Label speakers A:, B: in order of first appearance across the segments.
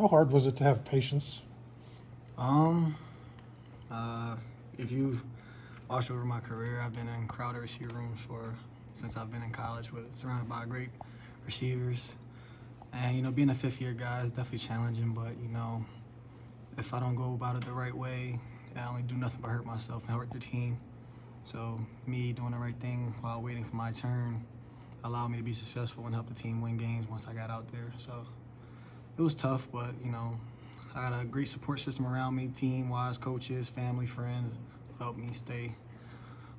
A: How hard was it to have patience?
B: Um, if you watch over my career, I've been in crowded receiver rooms since I've been in college, with surrounded by great receivers. And being a fifth-year guy is definitely challenging. But if I don't go about it the right way, I only do nothing but hurt myself and hurt the team. So me doing the right thing while waiting for my turn allowed me to be successful and help the team win games once I got out there. So it was tough, but I got a great support system around me, team-wise, coaches, family, friends, helped me stay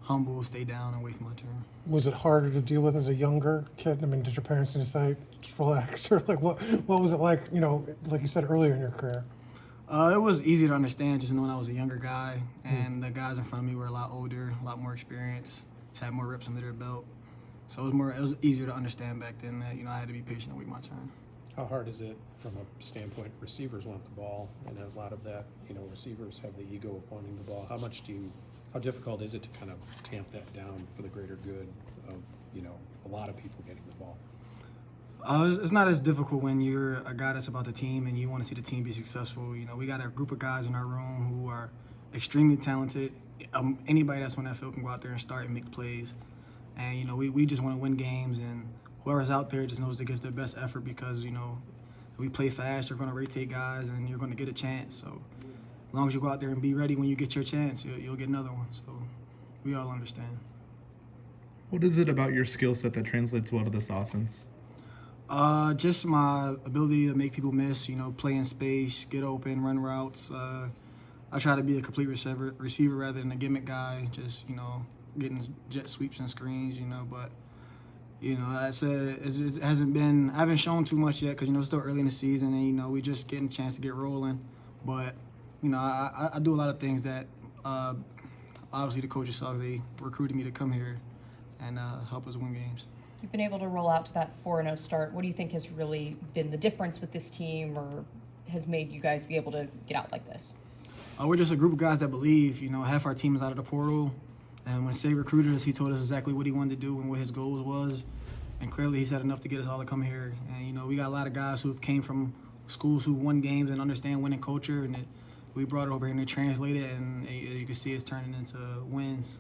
B: humble, stay down, and wait for my turn.
A: Was it harder to deal with as a younger kid? I mean, did your parents just say, just relax? Or like, what was it like, like you said earlier in your career?
B: It was easy to understand just knowing I was a younger guy, and the guys in front of me were a lot older, a lot more experienced, had more reps under their belt. So it was easier to understand back then that, I had to be patient and wait my turn.
C: How hard is it from a standpoint, receivers want the ball, and a lot of that, receivers have the ego of wanting the ball. How difficult is it to kind of tamp that down for the greater good of, a lot of people getting the ball?
B: It's not as difficult when you're a guy that's about the team and you want to see the team be successful. We got a group of guys in our room who are extremely talented. Anybody that's on that field can go out there and start and make plays. And, we just want to win games, and whoever's out there just knows to give their best effort because, if we play fast, you're going to rotate guys and you're going to get a chance. So as long as you go out there and be ready when you get your chance, you'll get another one. So we all understand.
D: What is it about your skill set that translates well to this offense?
B: Just my ability to make people miss, play in space, get open, run routes. I try to be a complete receiver rather than a gimmick guy, just, getting jet sweeps and screens, but, I said it hasn't been, I haven't shown too much yet because, it's still early in the season and, we just getting a chance to get rolling. But, I do a lot of things that, obviously the coaches saw. They recruited me to come here and help us win games.
E: You've been able to roll out to that 4-0 start. What do you think has really been the difference with this team, or has made you guys be able to get out like this?
B: We're just a group of guys that believe. Half our team is out of the portal. And when Say recruited us, he told us exactly what he wanted to do and what his goals was. And clearly he said enough to get us all to come here. And, we got a lot of guys who came from schools who won games and understand winning culture. And we brought it over here and they translated it, and you can see it's turning into wins.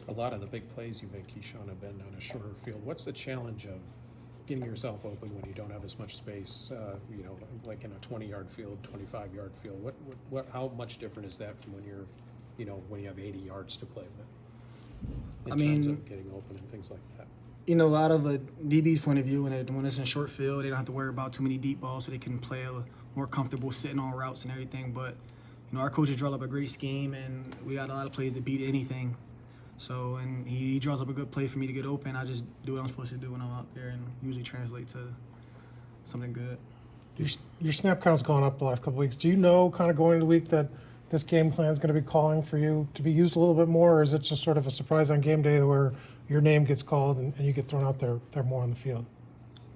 C: A lot of the big plays you make, Keyshawn, have been on a shorter field. What's the challenge of getting yourself open when you don't have as much space, like in a 20-yard field, 25-yard field? How much different is that from when you're, when you have 80 yards to play with? In terms of getting open and things like that.
B: Out of a DB's point of view, when it's in short field, they don't have to worry about too many deep balls, so they can play more comfortable sitting on routes and everything. But, our coaches draw up a great scheme, and we got a lot of plays that beat anything. So, and he draws up a good play for me to get open. I just do what I'm supposed to do when I'm out there and usually translate to something good.
A: Your snap count's gone up the last couple of weeks. Do you know, kind of going into the week, that this game plan is going to be calling for you to be used a little bit more, or is it just sort of a surprise on game day where your name gets called and you get thrown out there more on the field?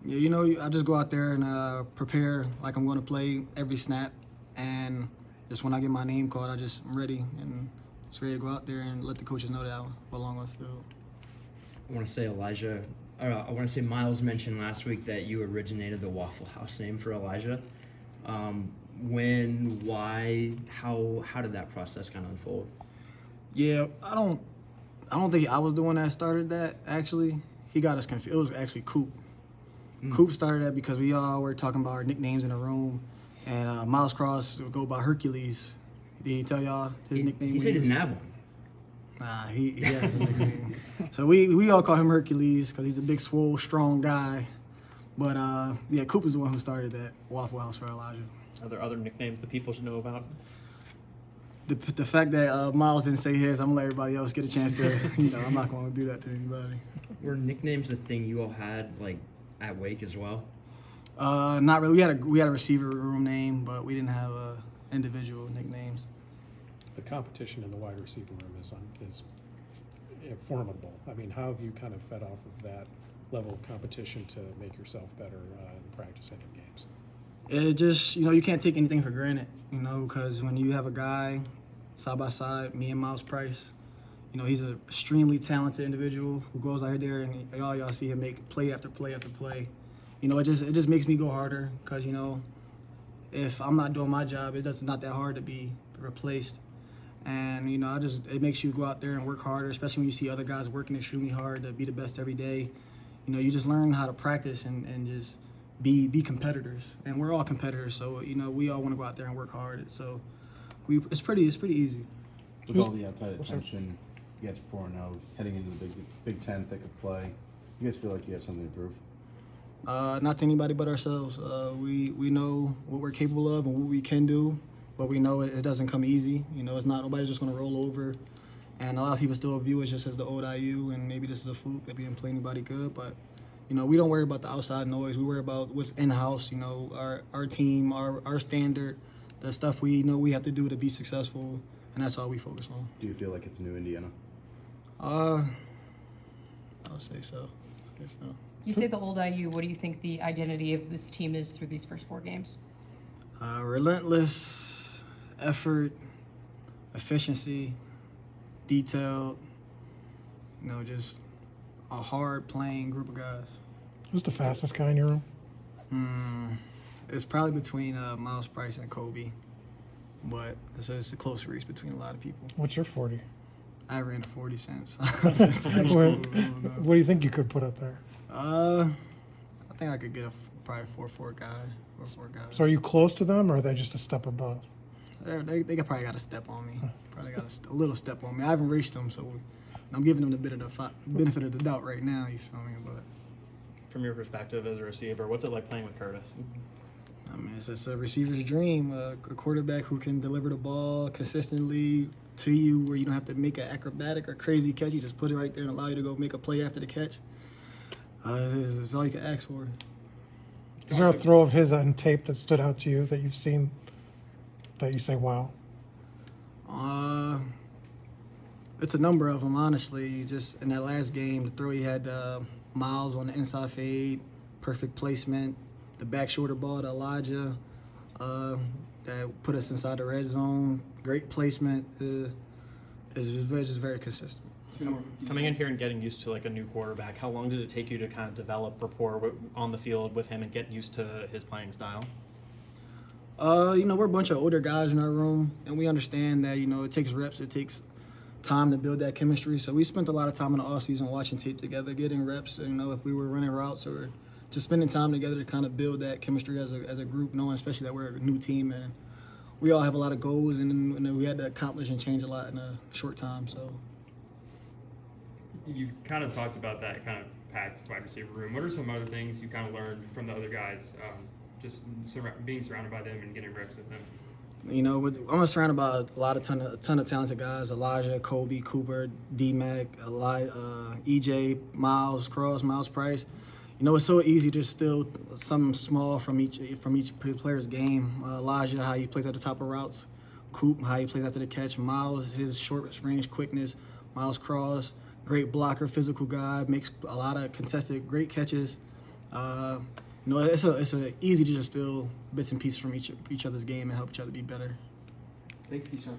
B: Yeah, I just go out there and prepare like I'm going to play every snap, and just when I get my name called, I'm ready and just ready to go out there and let the coaches know that I belong on the field.
F: I want to say Miles mentioned last week that you originated the Waffle House name for Elijah. When, why, how did that process kind of unfold?
B: Yeah, I don't think I was the one that started that. Actually, he got us confused. It was actually Coop. Coop started that because we all were talking about our nicknames in the room, and Miles Cross would go by Hercules. Did he tell y'all his nickname?
F: He said he didn't have one.
B: Nah, he has a nickname. So we all call him Hercules because he's a big, swole, strong guy. But yeah, Coop is the one who started that Waffle House for Elijah.
G: Are there other nicknames that people should know about?
B: The fact that Miles didn't say his, I'm gonna let everybody else get a chance to. I'm not gonna do that to anybody.
F: Were nicknames a thing you all had like at Wake as well?
B: Not really. We had a receiver room name, but we didn't have individual nicknames.
C: The competition in the wide receiver room is formidable. I mean, how have you kind of fed off of that level of competition to make yourself better in practice and in games?
B: It just, you can't take anything for granted, because when you have a guy side by side, me and Miles Price, he's an extremely talented individual who goes out there and y'all see him make play after play after play. It just makes me go harder because, if I'm not doing my job, it's not that hard to be replaced. And, you know, it makes you go out there and work harder, especially when you see other guys working extremely hard to be the best every day. You know, you just learn how to practice and just be competitors. And we're all competitors, so, you know, we all want to go out there and work hard. So it's pretty easy.
H: With all the outside attention, you guys 4-0, heading into the Big Ten thick of play. You guys feel like you have something to prove?
B: Not to anybody but ourselves. We know what we're capable of and what we can do, but we know it doesn't come easy. You know, it's not nobody's just going to roll over. And a lot of people still view us just as the old IU, and maybe this is a fluke that we didn't play anybody good. But, you know, we don't worry about the outside noise. We worry about what's in-house, you know, our team, our standard, the stuff we know we have to do to be successful, and that's all we focus on.
H: Do you feel like it's new Indiana?
B: I would say so.
E: You say the old IU. What do you think the identity of this team is through these first 4 games?
B: Relentless effort, efficiency, detailed, you know, just a hard playing group of guys.
A: Who's the fastest guy in your room?
B: It's probably between Miles Price and Kobe, but it's a close race between a lot of people.
A: What's your 40?
B: I ran a 40 cents.
A: What do you think you could put up there?
B: I think I could get probably 4-4 guy. 4-4 guy.
A: So are you close to them, or are they just a step above?
B: They probably got a step on me. Probably got a little step on me. I haven't raced them, so I'm giving them the benefit of the doubt right now. You feel me? But
G: From your perspective as a receiver, what's it like playing with Curtis?
B: I mean, it's a receiver's dream. A quarterback who can deliver the ball consistently to you, where you don't have to make an acrobatic or crazy catch. You just put it right there and allow you to go make a play after the catch. It's all you can ask for.
A: Is there a throw of his on tape that stood out to you that you've seen that you say, wow?
B: It's a number of them, honestly. Just in that last game, the throw he had Miles on the inside fade, perfect placement, the back shoulder ball to Elijah that put us inside the red zone. Great placement. It's just very consistent.
G: Coming in here and getting used to like a new quarterback, how long did it take you to kind of develop rapport on the field with him and get used to his playing style?
B: You know, we're a bunch of older guys in our room, and we understand that, you know, it takes reps, it takes time to build that chemistry. So we spent a lot of time in the offseason watching tape together, getting reps, you know, if we were running routes or just spending time together to kind of build that chemistry as a group, knowing especially that we're a new team and we all have a lot of goals and we had to accomplish and change a lot in a short time. So
I: you kind of talked about that kind of packed wide receiver room. What are some other things you kind of learned from the other guys, just being surrounded by them and getting reps with them?
B: You know, I'm surrounded by a ton of talented guys: Elijah, Kobe, Cooper, D-Mac, EJ, Miles Cross, Miles Price. You know, it's so easy to steal something small from each player's game. Elijah, how he plays at the top of routes. Coop, how he plays after the catch. Miles, his short range quickness. Miles Cross, great blocker, physical guy, makes a lot of contested great catches. You know, it's a easy to just steal bits and pieces from each other's game and help each other be better.
J: Thanks, Keyshawn.